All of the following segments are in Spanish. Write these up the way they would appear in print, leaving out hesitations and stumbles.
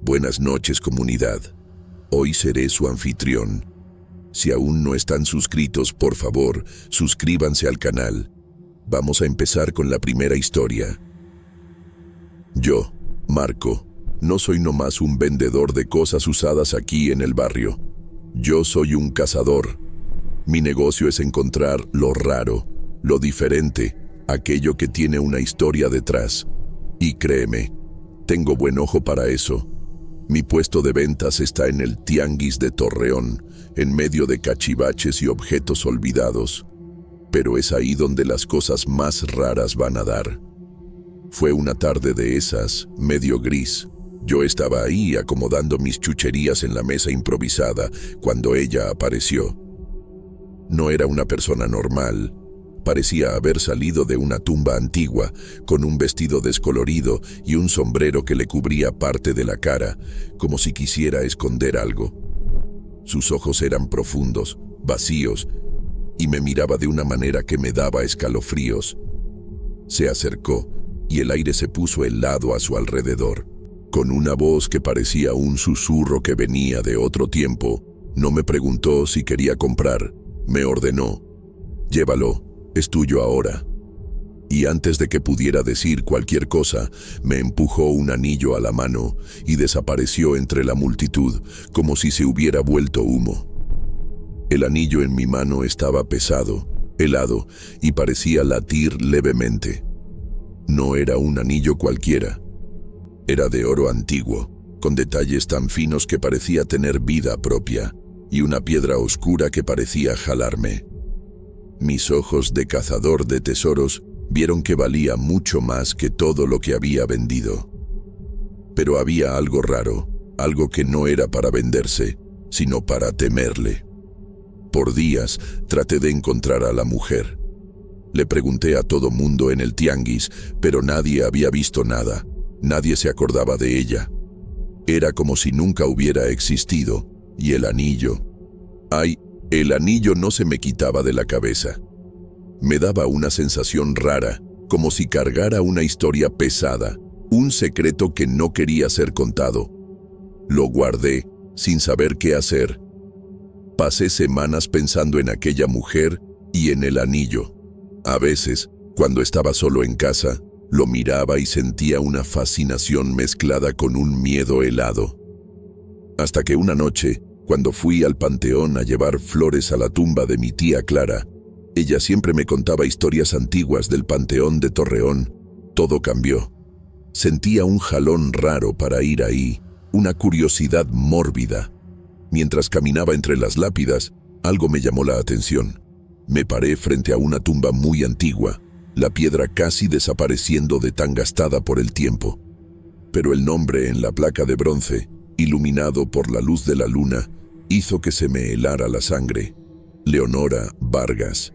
Buenas noches, comunidad. Hoy seré su anfitrión. Si aún no están suscritos, por favor, suscríbanse al canal. Vamos a empezar con la primera historia. Yo, Marco, no soy nomás un vendedor de cosas usadas aquí en el barrio. Yo soy un cazador. Mi negocio es encontrar lo raro, lo diferente, aquello que tiene una historia detrás. Y créeme, tengo buen ojo para eso. Mi puesto de ventas está en el Tianguis de Torreón, en medio de cachivaches y objetos olvidados. Pero es ahí donde las cosas más raras van a dar. Fue una tarde de esas, medio gris. Yo estaba ahí acomodando mis chucherías en la mesa improvisada cuando ella apareció. No era una persona normal. Parecía haber salido de una tumba antigua, con un vestido descolorido y un sombrero que le cubría parte de la cara, como si quisiera esconder algo. Sus ojos eran profundos, vacíos, y me miraba de una manera que me daba escalofríos. Se acercó, y el aire se puso helado a su alrededor. Con una voz que parecía un susurro que venía de otro tiempo, no me preguntó si quería comprar, me ordenó: «Llévalo. Es tuyo ahora». Y antes de que pudiera decir cualquier cosa, me empujó un anillo a la mano y desapareció entre la multitud, como si se hubiera vuelto humo. El anillo en mi mano estaba pesado, helado, y parecía latir levemente. No era un anillo cualquiera. Era de oro antiguo, con detalles tan finos que parecía tener vida propia, y una piedra oscura que parecía jalarme. Mis ojos de cazador de tesoros vieron que valía mucho más que todo lo que había vendido. Pero había algo raro, algo que no era para venderse, sino para temerle. Por días traté de encontrar a la mujer. Le pregunté a todo mundo en el tianguis, pero nadie había visto nada. Nadie se acordaba de ella. Era como si nunca hubiera existido. Y el anillo. ¡Ay! El anillo no se me quitaba de la cabeza. Me daba una sensación rara, como si cargara una historia pesada, un secreto que no quería ser contado. Lo guardé, sin saber qué hacer. Pasé semanas pensando en aquella mujer y en el anillo. A veces, cuando estaba solo en casa, lo miraba y sentía una fascinación mezclada con un miedo helado. Hasta que una noche, cuando fui al panteón a llevar flores a la tumba de mi tía Clara, ella siempre me contaba historias antiguas del panteón de Torreón. Todo cambió. Sentía un jalón raro para ir ahí, una curiosidad mórbida. Mientras caminaba entre las lápidas, algo me llamó la atención. Me paré frente a una tumba muy antigua, la piedra casi desapareciendo de tan gastada por el tiempo. Pero el nombre en la placa de bronce, iluminado por la luz de la luna, hizo que se me helara la sangre. Leonora Vargas.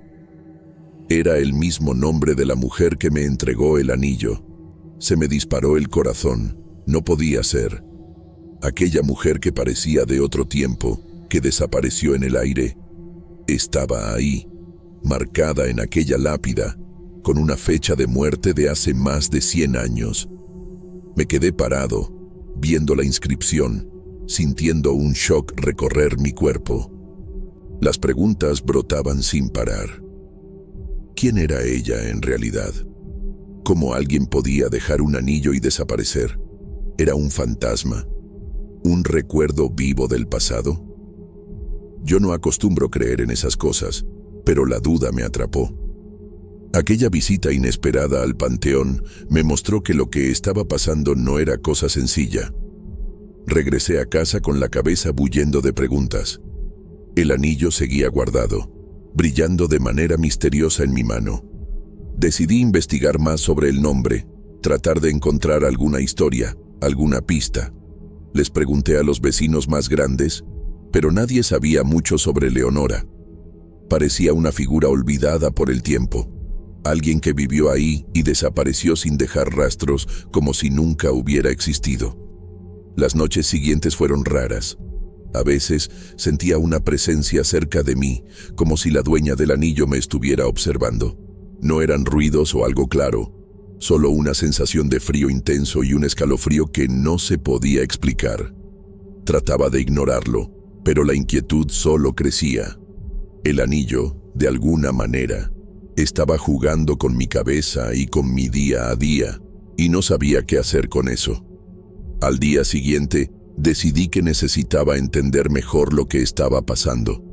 Era el mismo nombre de la mujer que me entregó el anillo. Se me disparó el corazón. No podía ser. Aquella mujer que parecía de otro tiempo, que desapareció en el aire, estaba ahí, marcada en aquella lápida, con una fecha de muerte de hace más de 100 años. Me quedé parado, viendo la inscripción, sintiendo un shock recorrer mi cuerpo. Las preguntas brotaban sin parar. ¿Quién era ella en realidad? ¿Cómo alguien podía dejar un anillo y desaparecer? ¿Era un fantasma? ¿Un recuerdo vivo del pasado? Yo no acostumbro creer en esas cosas, pero la duda me atrapó. Aquella visita inesperada al panteón me mostró que lo que estaba pasando no era cosa sencilla. Regresé a casa con la cabeza bullendo de preguntas. El anillo seguía guardado, brillando de manera misteriosa en mi mano. Decidí investigar más sobre el nombre, tratar de encontrar alguna historia, alguna pista. Les pregunté a los vecinos más grandes, pero nadie sabía mucho sobre Leonora. Parecía una figura olvidada por el tiempo. Alguien que vivió ahí y desapareció sin dejar rastros, como si nunca hubiera existido. Las noches siguientes fueron raras. A veces sentía una presencia cerca de mí, como si la dueña del anillo me estuviera observando. No eran ruidos o algo claro, Solo una sensación de frío intenso y un escalofrío que no se podía explicar. Trataba de ignorarlo, pero la inquietud solo crecía. El anillo, de alguna manera, estaba jugando con mi cabeza y con mi día a día, y no sabía qué hacer con eso. Al día siguiente, decidí que necesitaba entender mejor lo que estaba pasando.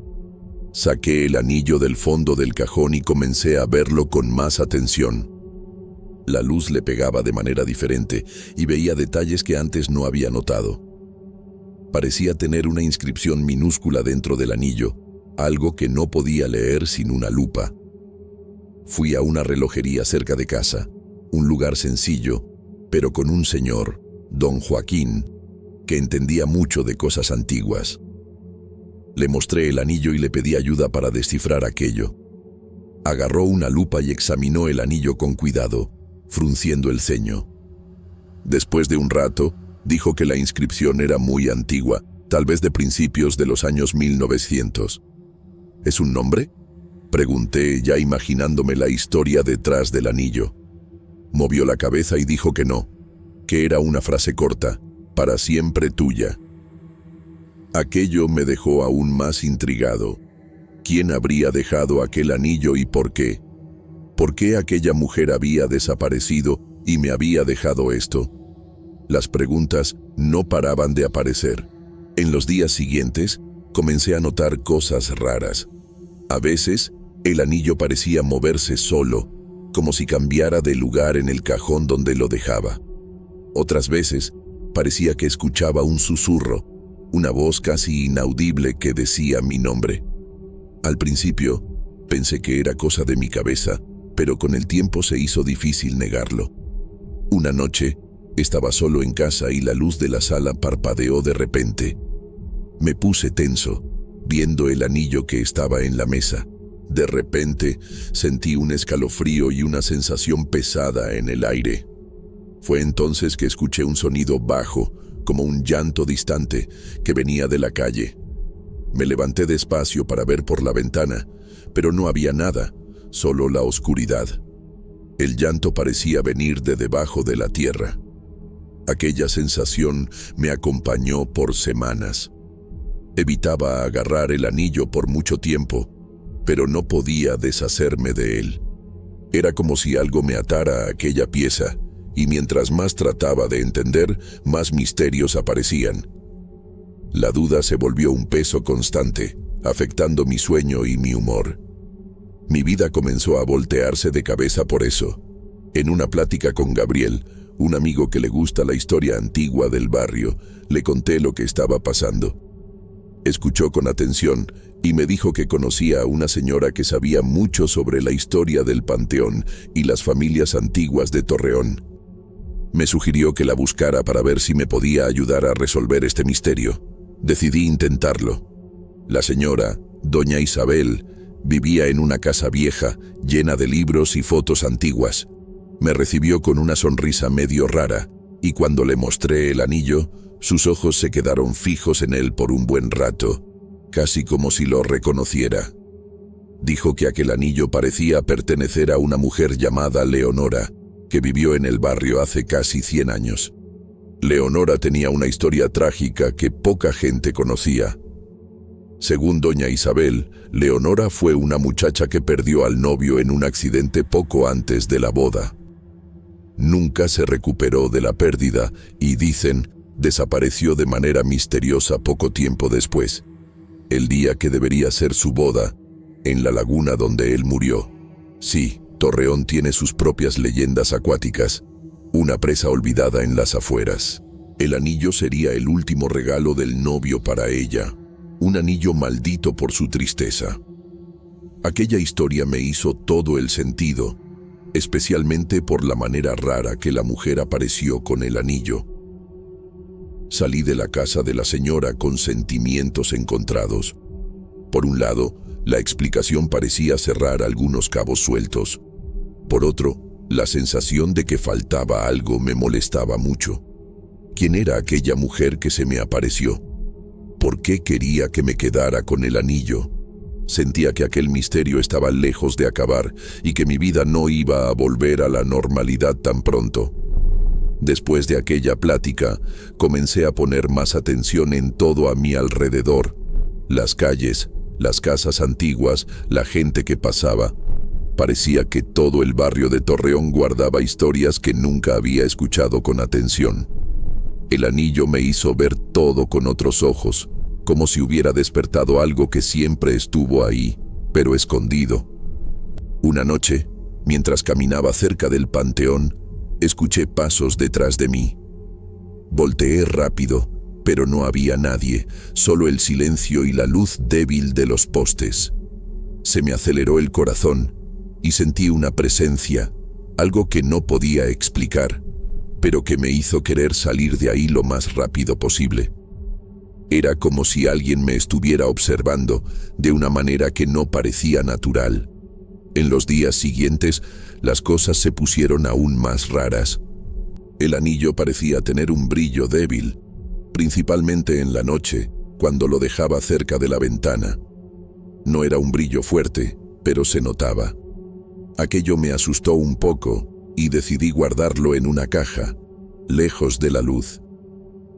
Saqué el anillo del fondo del cajón y comencé a verlo con más atención. La luz le pegaba de manera diferente y veía detalles que antes no había notado. Parecía tener una inscripción minúscula dentro del anillo, algo que no podía leer sin una lupa. Fui a una relojería cerca de casa, un lugar sencillo, pero con un señor, don Joaquín, que entendía mucho de cosas antiguas. Le mostré el anillo y le pedí ayuda para descifrar aquello. Agarró una lupa y examinó el anillo con cuidado, frunciendo el ceño. Después de un rato, dijo que la inscripción era muy antigua, tal vez de principios de los años 1900. ¿Es un nombre?, pregunté, ya imaginándome la historia detrás del anillo. Movió la cabeza y dijo que no, que era una frase corta, para siempre tuya. Aquello me dejó aún más intrigado. ¿Quién habría dejado aquel anillo y por qué? ¿Por qué aquella mujer había desaparecido y me había dejado esto? Las preguntas no paraban de aparecer. En los días siguientes, comencé a notar cosas raras. A veces, el anillo parecía moverse solo, como si cambiara de lugar en el cajón donde lo dejaba. Otras veces, parecía que escuchaba un susurro, una voz casi inaudible que decía mi nombre. Al principio, pensé que era cosa de mi cabeza, pero con el tiempo se hizo difícil negarlo. Una noche, estaba solo en casa y la luz de la sala parpadeó de repente. Me puse tenso, viendo el anillo que estaba en la mesa. De repente, sentí un escalofrío y una sensación pesada en el aire. Fue entonces que escuché un sonido bajo, como un llanto distante, que venía de la calle. Me levanté despacio para ver por la ventana, pero no había nada, solo la oscuridad. El llanto parecía venir de debajo de la tierra. Aquella sensación me acompañó por semanas. Evitaba agarrar el anillo por mucho tiempo, pero no podía deshacerme de él. Era como si algo me atara a aquella pieza, y mientras más trataba de entender, más misterios aparecían. La duda se volvió un peso constante, afectando mi sueño y mi humor. Mi vida comenzó a voltearse de cabeza por eso. En una plática con Gabriel, un amigo que le gusta la historia antigua del barrio, le conté lo que estaba pasando. Escuchó con atención y me dijo que conocía a una señora que sabía mucho sobre la historia del Panteón y las familias antiguas de Torreón. Me sugirió que la buscara para ver si me podía ayudar a resolver este misterio. Decidí intentarlo. La señora, doña Isabel, vivía en una casa vieja, llena de libros y fotos antiguas. Me recibió con una sonrisa medio rara, y cuando le mostré el anillo, sus ojos se quedaron fijos en él por un buen rato, casi como si lo reconociera. Dijo que aquel anillo parecía pertenecer a una mujer llamada Leonora, que vivió en el barrio hace casi 100 años. Leonora tenía una historia trágica que poca gente conocía. Según doña Isabel, Leonora fue una muchacha que perdió al novio en un accidente poco antes de la boda. Nunca se recuperó de la pérdida y, dicen, desapareció de manera misteriosa poco tiempo después, el día que debería ser su boda, en la laguna donde él murió. Sí, Torreón tiene sus propias leyendas acuáticas, una presa olvidada en las afueras. El anillo sería el último regalo del novio para ella, un anillo maldito por su tristeza. Aquella historia me hizo todo el sentido, especialmente por la manera rara que la mujer apareció con el anillo. Salí de la casa de la señora con sentimientos encontrados. Por un lado, la explicación parecía cerrar algunos cabos sueltos. Por otro, la sensación de que faltaba algo me molestaba mucho. ¿Quién era aquella mujer que se me apareció? ¿Por qué quería que me quedara con el anillo? Sentía que aquel misterio estaba lejos de acabar y que mi vida no iba a volver a la normalidad tan pronto. Después de aquella plática, comencé a poner más atención en todo a mi alrededor. Las calles, las casas antiguas, la gente que pasaba. Parecía que todo el barrio de Torreón guardaba historias que nunca había escuchado con atención. El anillo me hizo ver todo con otros ojos, como si hubiera despertado algo que siempre estuvo ahí, pero escondido. Una noche, mientras caminaba cerca del panteón, escuché pasos detrás de mí. Volteé rápido, pero no había nadie, solo el silencio y la luz débil de los postes. Se me aceleró el corazón y sentí una presencia, algo que no podía explicar, pero que me hizo querer salir de ahí lo más rápido posible. Era como si alguien me estuviera observando de una manera que no parecía natural. En los días siguientes, las cosas se pusieron aún más raras. El anillo parecía tener un brillo débil, principalmente en la noche, cuando lo dejaba cerca de la ventana. No era un brillo fuerte, pero se notaba. Aquello me asustó un poco y decidí guardarlo en una caja, lejos de la luz.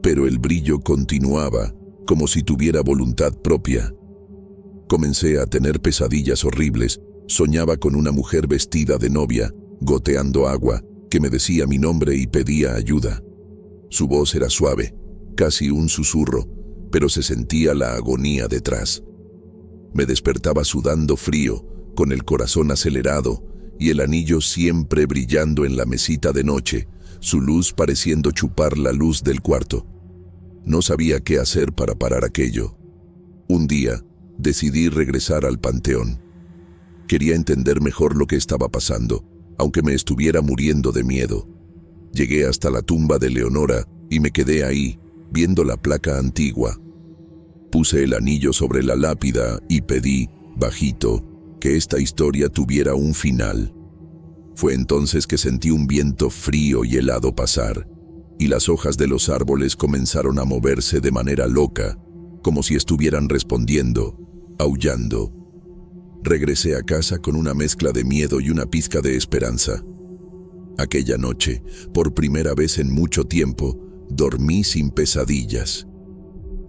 Pero el brillo continuaba, como si tuviera voluntad propia. Comencé a tener pesadillas horribles. Soñaba con una mujer vestida de novia, goteando agua, que me decía mi nombre y pedía ayuda. Su voz era suave, casi un susurro, pero se sentía la agonía detrás. Me despertaba sudando frío, con el corazón acelerado y el anillo siempre brillando en la mesita de noche, su luz pareciendo chupar la luz del cuarto. No sabía qué hacer para parar aquello. Un día, decidí regresar al panteón. Quería entender mejor lo que estaba pasando, aunque me estuviera muriendo de miedo. Llegué hasta la tumba de Leonora y me quedé ahí, viendo la placa antigua. Puse el anillo sobre la lápida y pedí, bajito, que esta historia tuviera un final. Fue entonces que sentí un viento frío y helado pasar, y las hojas de los árboles comenzaron a moverse de manera loca, como si estuvieran respondiendo, aullando. Regresé a casa con una mezcla de miedo y una pizca de esperanza. Aquella noche, por primera vez en mucho tiempo, dormí sin pesadillas.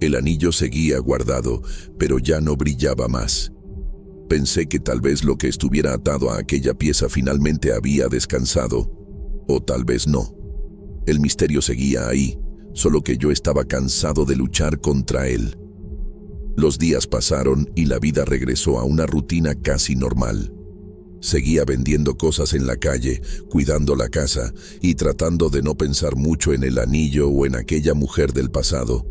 El anillo seguía guardado, pero ya no brillaba más. Pensé que tal vez lo que estuviera atado a aquella pieza finalmente había descansado, o tal vez no. El misterio seguía ahí, solo que yo estaba cansado de luchar contra él. Los días pasaron y la vida regresó a una rutina casi normal. Seguía vendiendo cosas en la calle, cuidando la casa y tratando de no pensar mucho en el anillo o en aquella mujer del pasado.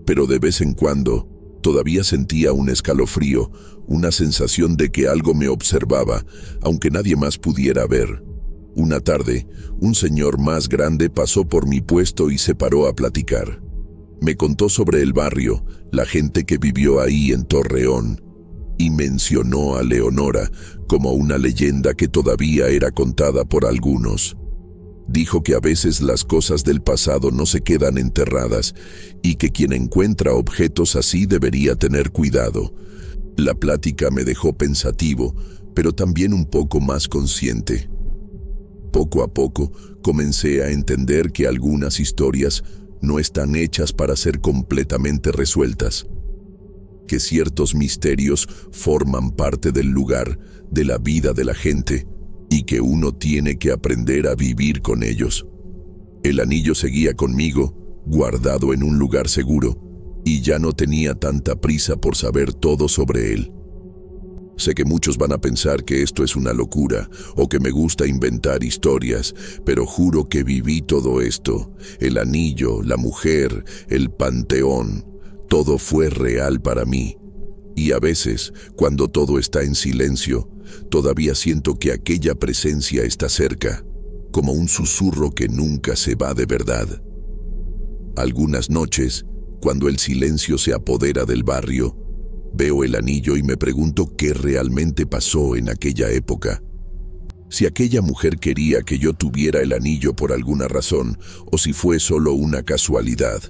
Pero de vez en cuando, todavía sentía un escalofrío, una sensación de que algo me observaba, aunque nadie más pudiera ver. Una tarde, un señor más grande pasó por mi puesto y se paró a platicar. Me contó sobre el barrio, la gente que vivió ahí en Torreón, y mencionó a Leonora como una leyenda que todavía era contada por algunos. Dijo que a veces las cosas del pasado no se quedan enterradas y que quien encuentra objetos así debería tener cuidado. La plática me dejó pensativo, pero también un poco más consciente. Poco a poco comencé a entender que algunas historias no están hechas para ser completamente resueltas, que ciertos misterios forman parte del lugar, de la vida de la gente, y que uno tiene que aprender a vivir con ellos. El anillo seguía conmigo, guardado en un lugar seguro, y ya no tenía tanta prisa por saber todo sobre él. Sé que muchos van a pensar que esto es una locura o que me gusta inventar historias, pero juro que viví todo esto. El anillo, la mujer, el panteón, todo fue real para mí. Y a veces, cuando todo está en silencio, todavía siento que aquella presencia está cerca, como un susurro que nunca se va de verdad. Algunas noches, cuando el silencio se apodera del barrio, veo el anillo y me pregunto qué realmente pasó en aquella época. Si aquella mujer quería que yo tuviera el anillo por alguna razón, o si fue solo una casualidad.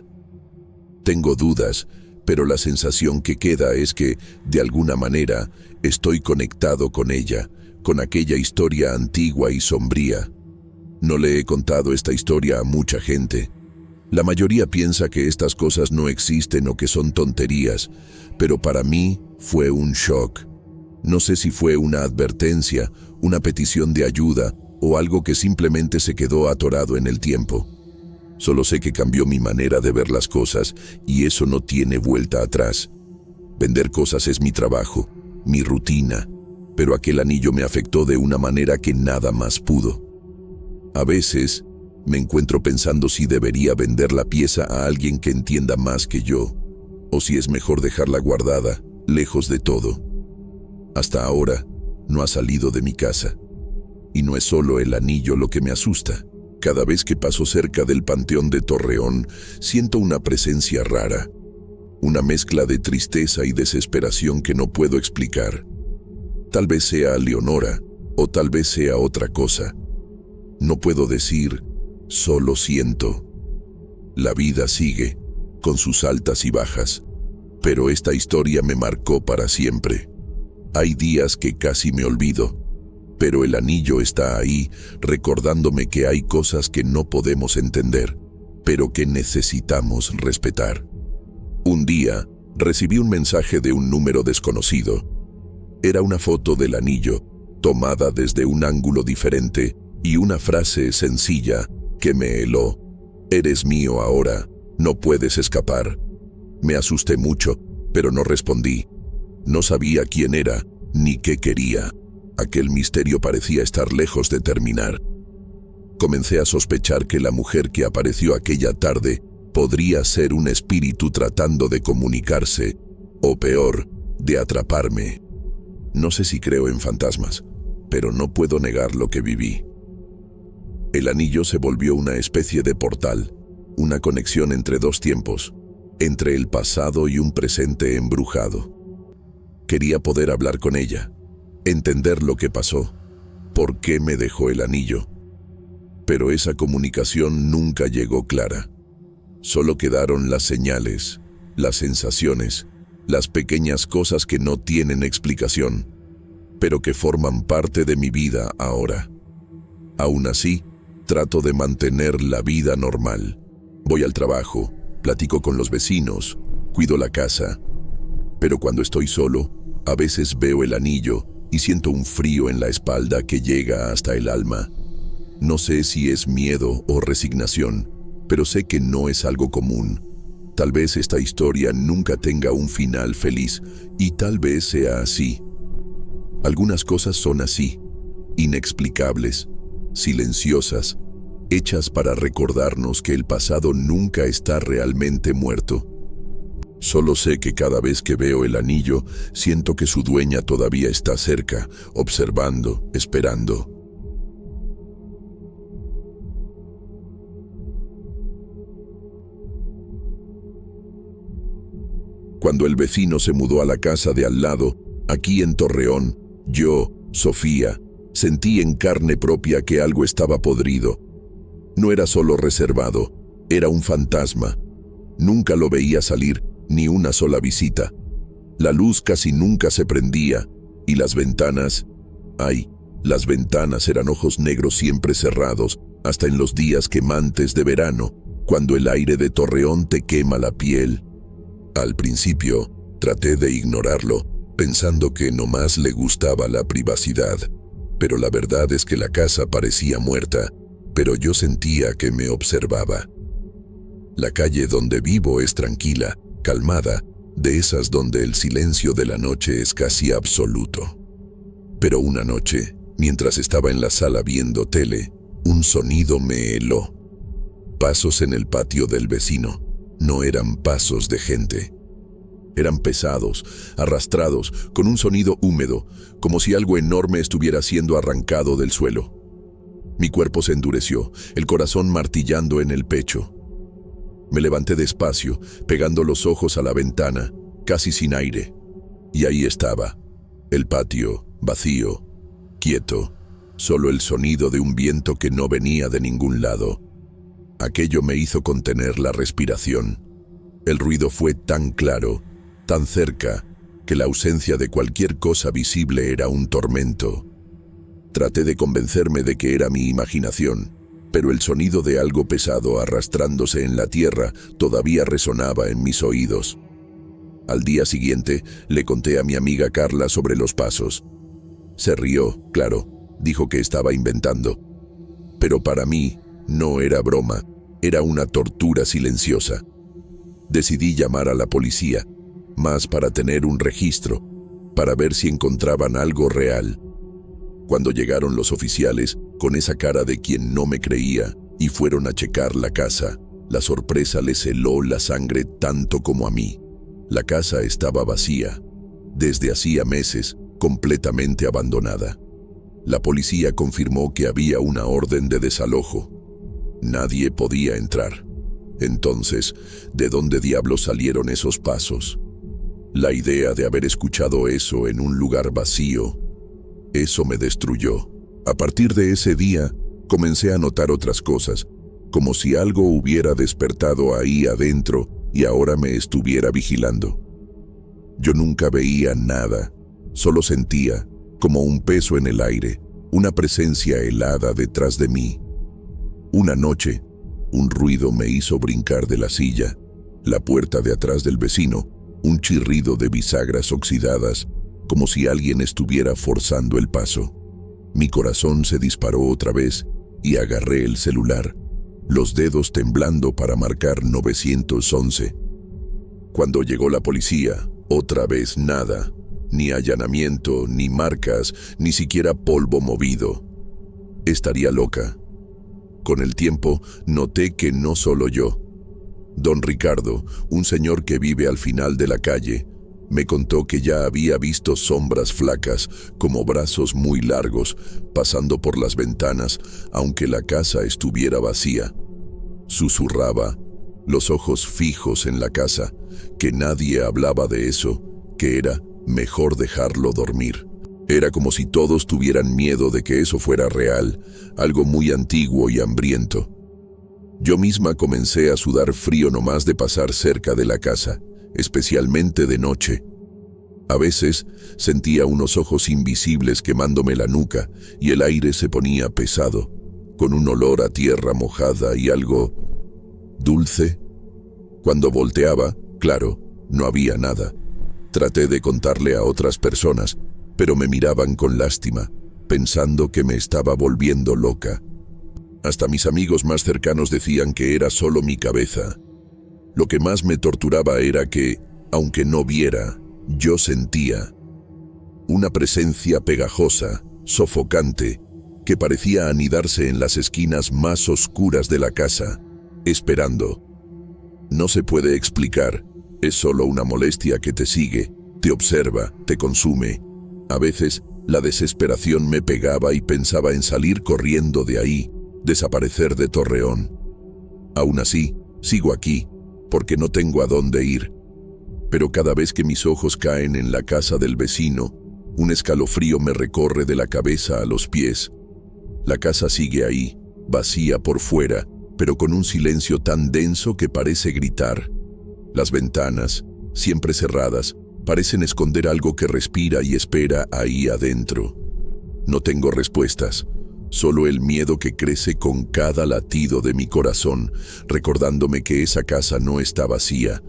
Tengo dudas, pero la sensación que queda es que, de alguna manera, estoy conectado con ella, con aquella historia antigua y sombría. No le he contado esta historia a mucha gente. La mayoría piensa que estas cosas no existen o que son tonterías, pero para mí fue un shock. No sé si fue una advertencia, una petición de ayuda o algo que simplemente se quedó atorado en el tiempo. Solo sé que cambió mi manera de ver las cosas y eso no tiene vuelta atrás. Vender cosas es mi trabajo, mi rutina, pero aquel anillo me afectó de una manera que nada más pudo. A veces me encuentro pensando si debería vender la pieza a alguien que entienda más que yo, o si es mejor dejarla guardada, lejos de todo. Hasta ahora no ha salido de mi casa. Y no es solo el anillo lo que me asusta. Cada vez que paso cerca del Panteón de Torreón, siento una presencia rara. Una mezcla de tristeza y desesperación que no puedo explicar. Tal vez sea Leonora, o tal vez sea otra cosa. No puedo decir, solo siento. La vida sigue, con sus altas y bajas, pero esta historia me marcó para siempre. Hay días que casi me olvido, pero el anillo está ahí, recordándome que hay cosas que no podemos entender, pero que necesitamos respetar. Un día, recibí un mensaje de un número desconocido. Era una foto del anillo, tomada desde un ángulo diferente, y una frase sencilla que me heló. Eres mío ahora, no puedes escapar. Me asusté mucho, pero no respondí. No sabía quién era, ni qué quería. Aquel misterio parecía estar lejos de terminar. Comencé a sospechar que la mujer que apareció aquella tarde podría ser un espíritu tratando de comunicarse, o peor, de atraparme. No sé si creo en fantasmas, pero no puedo negar lo que viví. El anillo se volvió una especie de portal, una conexión entre dos tiempos, entre el pasado y un presente embrujado. Quería poder hablar con ella, entender lo que pasó, por qué me dejó el anillo. Pero esa comunicación nunca llegó clara. Solo quedaron las señales, las sensaciones, las pequeñas cosas que no tienen explicación, pero que forman parte de mi vida ahora. Aún así, trato de mantener la vida normal. Voy al trabajo, platico con los vecinos, cuido la casa. Pero cuando estoy solo, a veces veo el anillo y siento un frío en la espalda que llega hasta el alma. No sé si es miedo o resignación, pero sé que no es algo común. Tal vez esta historia nunca tenga un final feliz y tal vez sea así. Algunas cosas son así, inexplicables, silenciosas, hechas para recordarnos que el pasado nunca está realmente muerto. Solo sé que cada vez que veo el anillo, siento que su dueña todavía está cerca, observando, esperando. Cuando el vecino se mudó a la casa de al lado, aquí en Torreón, yo, Sofía, sentí en carne propia que algo estaba podrido. No era solo reservado, era un fantasma. Nunca lo veía salir, ni una sola visita. La luz casi nunca se prendía, y las ventanas... las ventanas eran ojos negros siempre cerrados, hasta en los días quemantes de verano, cuando el aire de Torreón te quema la piel. Al principio, traté de ignorarlo, pensando que nomás le gustaba la privacidad. Pero la verdad es que la casa parecía muerta, pero yo sentía que me observaba. La calle donde vivo es tranquila, calmada, de esas donde el silencio de la noche es casi absoluto. Pero una noche, mientras estaba en la sala viendo tele, un sonido me heló. Pasos en el patio del vecino. No eran pasos de gente. Eran pesados, arrastrados, con un sonido húmedo, como si algo enorme estuviera siendo arrancado del suelo. Mi cuerpo se endureció, el corazón martillando en el pecho. Me levanté despacio, pegando los ojos a la ventana, casi sin aire. Y ahí estaba, el patio, vacío, quieto, solo el sonido de un viento que no venía de ningún lado. Aquello me hizo contener la respiración. El ruido fue tan claro, tan cerca, que la ausencia de cualquier cosa visible era un tormento. Traté de convencerme de que era mi imaginación, pero el sonido de algo pesado arrastrándose en la tierra todavía resonaba en mis oídos. Al día siguiente, le conté a mi amiga Carla sobre los pasos. Se rió, claro, dijo que estaba inventando. Pero para mí, no era broma, era una tortura silenciosa. Decidí llamar a la policía, más para tener un registro, para ver si encontraban algo real. Cuando llegaron los oficiales, con esa cara de quien no me creía, y fueron a checar la casa, la sorpresa les heló la sangre tanto como a mí. La casa estaba vacía, desde hacía meses, completamente abandonada. La policía confirmó que había una orden de desalojo. Nadie podía entrar. Entonces, ¿de dónde diablos salieron esos pasos? La idea de haber escuchado eso en un lugar vacío, eso me destruyó. A partir de ese día, comencé a notar otras cosas, como si algo hubiera despertado ahí adentro y ahora me estuviera vigilando. Yo nunca veía nada, solo sentía, como un peso en el aire, una presencia helada detrás de mí. Una noche, un ruido me hizo brincar de la silla, la puerta de atrás del vecino, un chirrido de bisagras oxidadas, como si alguien estuviera forzando el paso. Mi corazón se disparó otra vez y agarré el celular, los dedos temblando para marcar 911. Cuando llegó la policía, otra vez nada, ni allanamiento, ni marcas, ni siquiera polvo movido. Estaría loca. Con el tiempo, noté que no solo yo. Don Ricardo, un señor que vive al final de la calle, me contó que ya había visto sombras flacas, como brazos muy largos, pasando por las ventanas, aunque la casa estuviera vacía. Susurraba, los ojos fijos en la casa, que nadie hablaba de eso, que era mejor dejarlo dormir. Era como si todos tuvieran miedo de que eso fuera real, algo muy antiguo y hambriento. Yo misma comencé a sudar frío nomás de pasar cerca de la casa, especialmente de noche. A veces sentía unos ojos invisibles quemándome la nuca y el aire se ponía pesado, con un olor a tierra mojada y algo dulce. Cuando volteaba, claro, no había nada. Traté de contarle a otras personas, pero me miraban con lástima, pensando que me estaba volviendo loca. Hasta mis amigos más cercanos decían que era solo mi cabeza. Lo que más me torturaba era que, aunque no viera, yo sentía una presencia pegajosa, sofocante, que parecía anidarse en las esquinas más oscuras de la casa, esperando. No se puede explicar, es solo una molestia que te sigue, te observa, te consume. A veces, la desesperación me pegaba y pensaba en salir corriendo de ahí, desaparecer de Torreón. Aún así, sigo aquí, porque no tengo a dónde ir. Pero cada vez que mis ojos caen en la casa del vecino, un escalofrío me recorre de la cabeza a los pies. La casa sigue ahí, vacía por fuera, pero con un silencio tan denso que parece gritar. Las ventanas, siempre cerradas, parecen esconder algo que respira y espera ahí adentro. No tengo respuestas, solo el miedo que crece con cada latido de mi corazón, recordándome que esa casa no está vacía.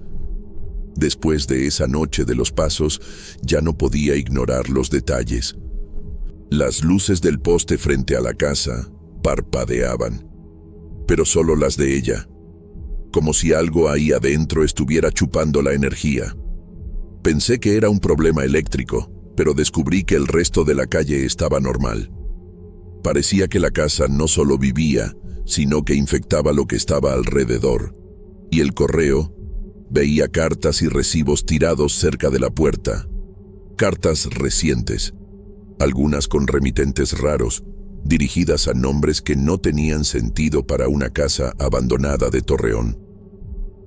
Después de esa noche de los pasos, ya no podía ignorar los detalles. Las luces del poste frente a la casa parpadeaban, pero solo las de ella, como si algo ahí adentro estuviera chupando la energía. Pensé que era un problema eléctrico, pero descubrí que el resto de la calle estaba normal. Parecía que la casa no solo vivía, sino que infectaba lo que estaba alrededor. Y el correo, veía cartas y recibos tirados cerca de la puerta. Cartas recientes, algunas con remitentes raros, dirigidas a nombres que no tenían sentido para una casa abandonada de Torreón.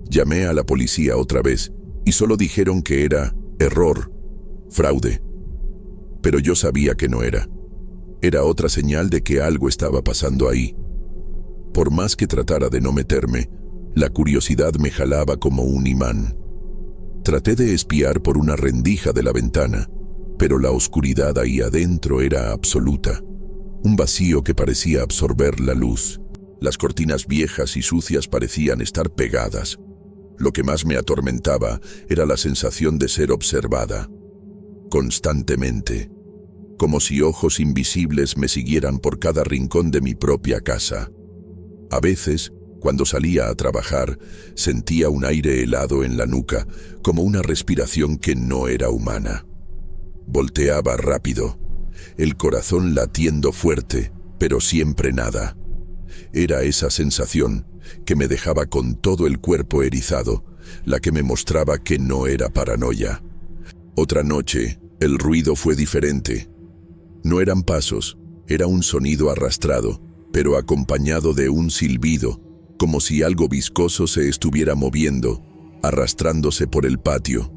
Llamé a la policía otra vez y solo dijeron que era error, fraude. Pero yo sabía que no era. Era otra señal de que algo estaba pasando ahí. Por más que tratara de no meterme, La curiosidad me jalaba como un imán. Traté de espiar por una rendija de la ventana, pero la oscuridad ahí adentro era absoluta. Un vacío que parecía absorber la luz. Las cortinas viejas y sucias parecían estar pegadas. Lo que más me atormentaba era la sensación de ser observada, constantemente, como si ojos invisibles me siguieran por cada rincón de mi propia casa. A veces, cuando salía a trabajar, sentía un aire helado en la nuca, como una respiración que no era humana. Volteaba rápido, el corazón latiendo fuerte, pero siempre nada. Era esa sensación que me dejaba con todo el cuerpo erizado, la que me mostraba que no era paranoia. Otra noche, el ruido fue diferente. No eran pasos, era un sonido arrastrado, pero acompañado de un silbido, como si algo viscoso se estuviera moviendo, arrastrándose por el patio.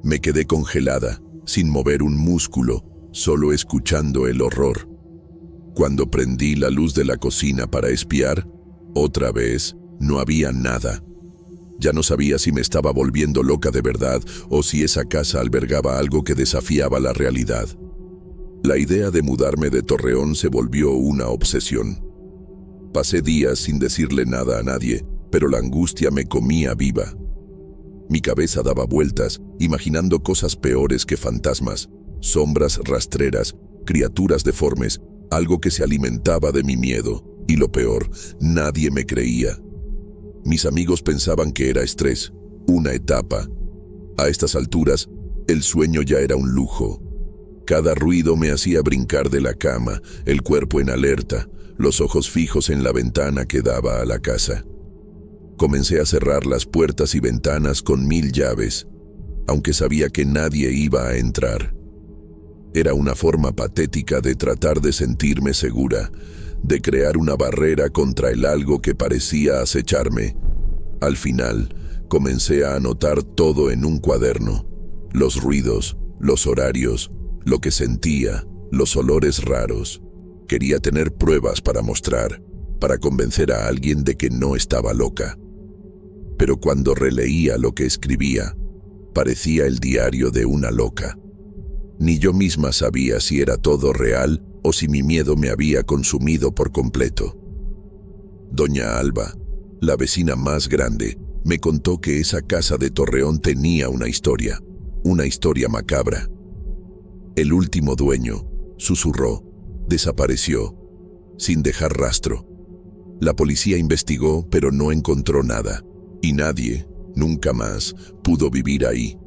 Me quedé congelada, sin mover un músculo, solo escuchando el horror. Cuando prendí la luz de la cocina para espiar, otra vez, no había nada. Ya no sabía si me estaba volviendo loca de verdad o si esa casa albergaba algo que desafiaba la realidad. La idea de mudarme de Torreón se volvió una obsesión. Pasé días sin decirle nada a nadie, pero la angustia me comía viva. Mi cabeza daba vueltas, imaginando cosas peores que fantasmas, sombras rastreras, criaturas deformes, algo que se alimentaba de mi miedo. Y lo peor, nadie me creía. Mis amigos pensaban que era estrés, una etapa. A estas alturas, el sueño ya era un lujo. Cada ruido me hacía brincar de la cama, el cuerpo en alerta, los ojos fijos en la ventana que daba a la casa. Comencé a cerrar las puertas y ventanas con 1000 llaves, aunque sabía que nadie iba a entrar. Era una forma patética de tratar de sentirme segura, de crear una barrera contra el algo que parecía acecharme. Al final, comencé a anotar todo en un cuaderno: los ruidos, los horarios, lo que sentía, los olores raros. Quería tener pruebas para mostrar, para convencer a alguien de que no estaba loca. Pero cuando releía lo que escribía, parecía el diario de una loca. Ni yo misma sabía si era todo real o si mi miedo me había consumido por completo. Doña Alba, la vecina más grande, me contó que esa casa de Torreón tenía una historia macabra. El último dueño, susurró, desapareció, sin dejar rastro. La policía investigó, pero no encontró nada, y nadie, nunca más, pudo vivir ahí.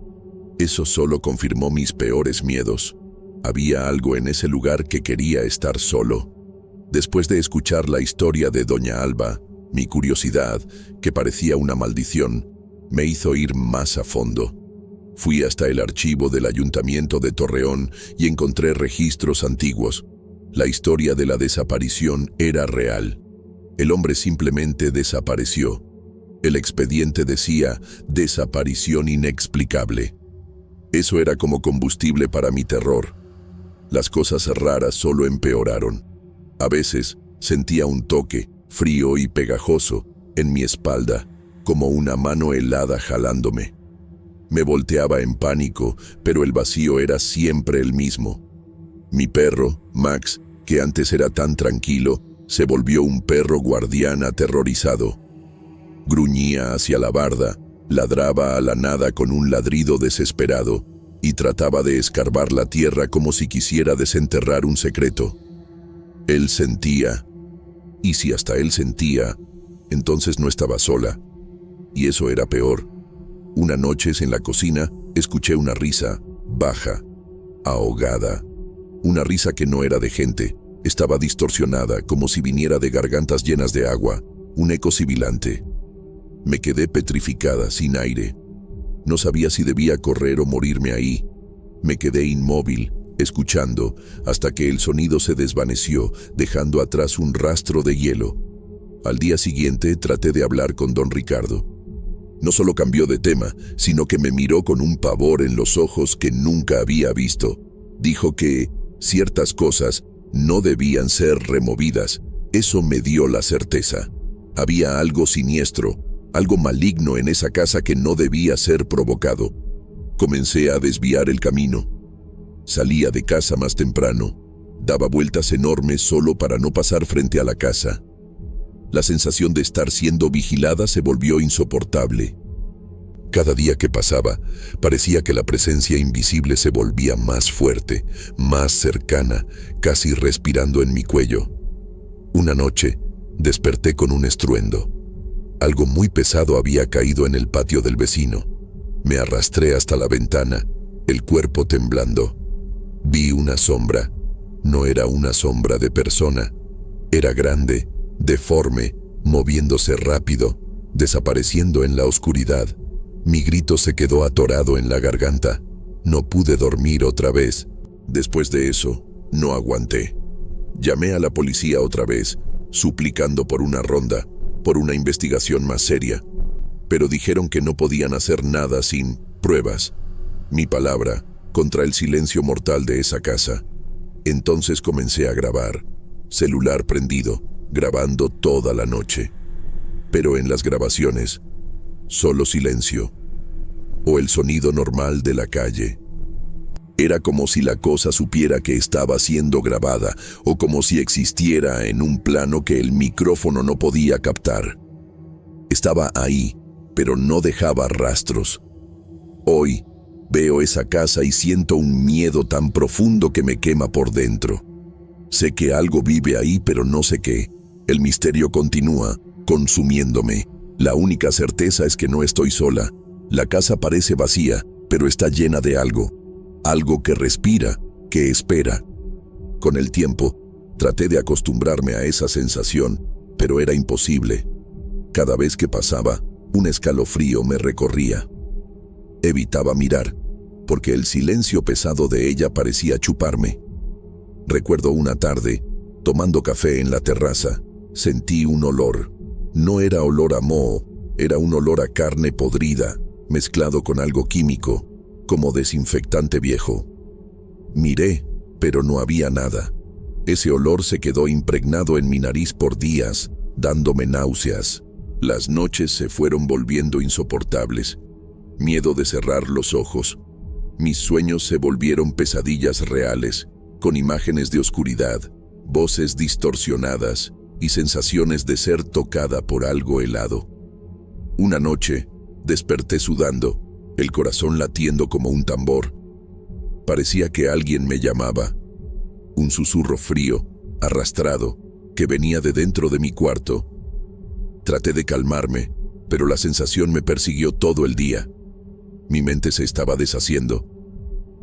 Eso solo confirmó mis peores miedos. Había algo en ese lugar que quería estar solo. Después de escuchar la historia de Doña Alba, mi curiosidad, que parecía una maldición, me hizo ir más a fondo. Fui hasta el archivo del Ayuntamiento de Torreón y encontré registros antiguos. La historia de la desaparición era real. El hombre simplemente desapareció. El expediente decía desaparición inexplicable. Eso era como combustible para mi terror. Las cosas raras solo empeoraron. A veces sentía un toque, frío y pegajoso, en mi espalda, como una mano helada jalándome. Me volteaba en pánico, pero el vacío era siempre el mismo. Mi perro, Max, que antes era tan tranquilo, se volvió un perro guardián aterrorizado. Gruñía hacia la barda, ladraba a la nada con un ladrido desesperado y trataba de escarbar la tierra como si quisiera desenterrar un secreto. Él sentía, y si hasta él sentía, entonces no estaba sola. Y eso era peor. Una noche en la cocina escuché una risa, baja, ahogada. Una risa que no era de gente, estaba distorsionada como si viniera de gargantas llenas de agua, un eco sibilante. Me quedé petrificada, sin aire. No sabía si debía correr o morirme ahí. Me quedé inmóvil, escuchando, hasta que el sonido se desvaneció, dejando atrás un rastro de hielo. Al día siguiente traté de hablar con don Ricardo. No solo cambió de tema, sino que me miró con un pavor en los ojos que nunca había visto. Dijo que ciertas cosas no debían ser removidas. Eso me dio la certeza. Había algo siniestro, algo maligno en esa casa que no debía ser provocado. Comencé a desviar el camino. Salía de casa más temprano. Daba vueltas enormes solo para no pasar frente a la casa. La sensación de estar siendo vigilada se volvió insoportable. Cada día que pasaba, parecía que la presencia invisible se volvía más fuerte, más cercana, casi respirando en mi cuello. Una noche, desperté con un estruendo. Algo muy pesado había caído en el patio del vecino. Me arrastré hasta la ventana, el cuerpo temblando. Vi una sombra. No era una sombra de persona. Era grande, deforme, moviéndose rápido, desapareciendo en la oscuridad. Mi grito se quedó atorado en la garganta. No pude dormir otra vez. Después de eso, no aguanté. Llamé a la policía otra vez, suplicando por una ronda, por una investigación más seria. Pero dijeron que no podían hacer nada sin pruebas. Mi palabra contra el silencio mortal de esa casa. Entonces comencé a grabar, celular prendido, grabando toda la noche. Pero en las grabaciones, solo silencio, o el sonido normal de la calle. Era como si la cosa supiera que estaba siendo grabada, o como si existiera en un plano que el micrófono no podía captar. Estaba ahí, pero no dejaba rastros. Hoy, veo esa casa y siento un miedo tan profundo que me quema por dentro. Sé que algo vive ahí, pero no sé qué. El misterio continúa, consumiéndome. La única certeza es que no estoy sola. La casa parece vacía, pero está llena de algo. Algo que respira, que espera. Con el tiempo, traté de acostumbrarme a esa sensación, pero era imposible. Cada vez que pasaba, un escalofrío me recorría. Evitaba mirar, porque el silencio pesado de ella parecía chuparme. Recuerdo una tarde, tomando café en la terraza, sentí un olor. No era olor a moho, era un olor a carne podrida, mezclado con algo químico, como desinfectante viejo. Miré, pero no había nada. Ese olor se quedó impregnado en mi nariz por días, dándome náuseas. Las noches se fueron volviendo insoportables. Miedo de cerrar los ojos. Mis sueños se volvieron pesadillas reales, con imágenes de oscuridad, voces distorsionadas y sensaciones de ser tocada por algo helado. Una noche, desperté sudando, el corazón latiendo como un tambor. Parecía que alguien me llamaba. Un susurro frío, arrastrado, que venía de dentro de mi cuarto. Traté de calmarme, pero la sensación me persiguió todo el día. Mi mente se estaba deshaciendo.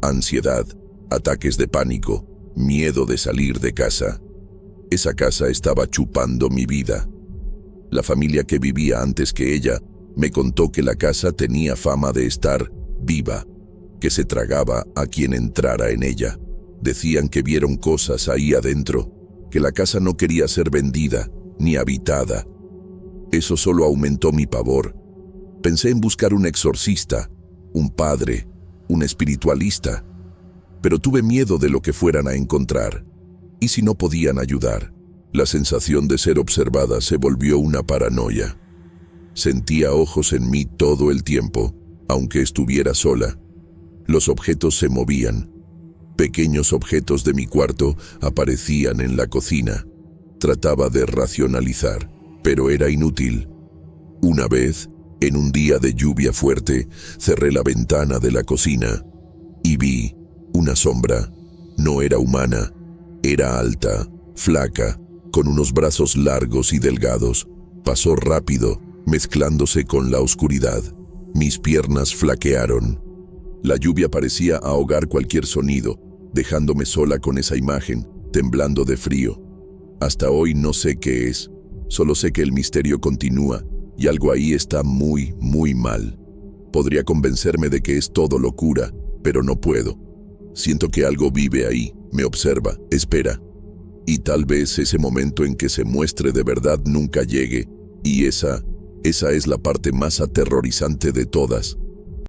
Ansiedad, ataques de pánico, miedo de salir de casa. Esa casa estaba chupando mi vida. La familia que vivía antes que ella me contó que la casa tenía fama de estar viva, que se tragaba a quien entrara en ella. Decían que vieron cosas ahí adentro, que la casa no quería ser vendida ni habitada. Eso solo aumentó mi pavor. Pensé en buscar un exorcista, un padre, un espiritualista, pero tuve miedo de lo que fueran a encontrar. ¿Y si no podían ayudar? La sensación de ser observada se volvió una paranoia. Sentía ojos en mí todo el tiempo, aunque estuviera sola. Los objetos se movían. Pequeños objetos de mi cuarto aparecían en la cocina. Trataba de racionalizar, pero era inútil. Una vez, en un día de lluvia fuerte, cerré la ventana de la cocina y vi una sombra. No era humana, era alta, flaca, con unos brazos largos y delgados. Pasó rápido, mezclándose con la oscuridad. Mis piernas flaquearon. La lluvia parecía ahogar cualquier sonido, dejándome sola con esa imagen, temblando de frío. Hasta hoy no sé qué es, solo sé que el misterio continúa y algo ahí está muy, muy mal. Podría convencerme de que es todo locura, pero no puedo. Siento que algo vive ahí, me observa, espera. Y tal vez ese momento en que se muestre de verdad nunca llegue, y esa es la parte más aterrorizante de todas.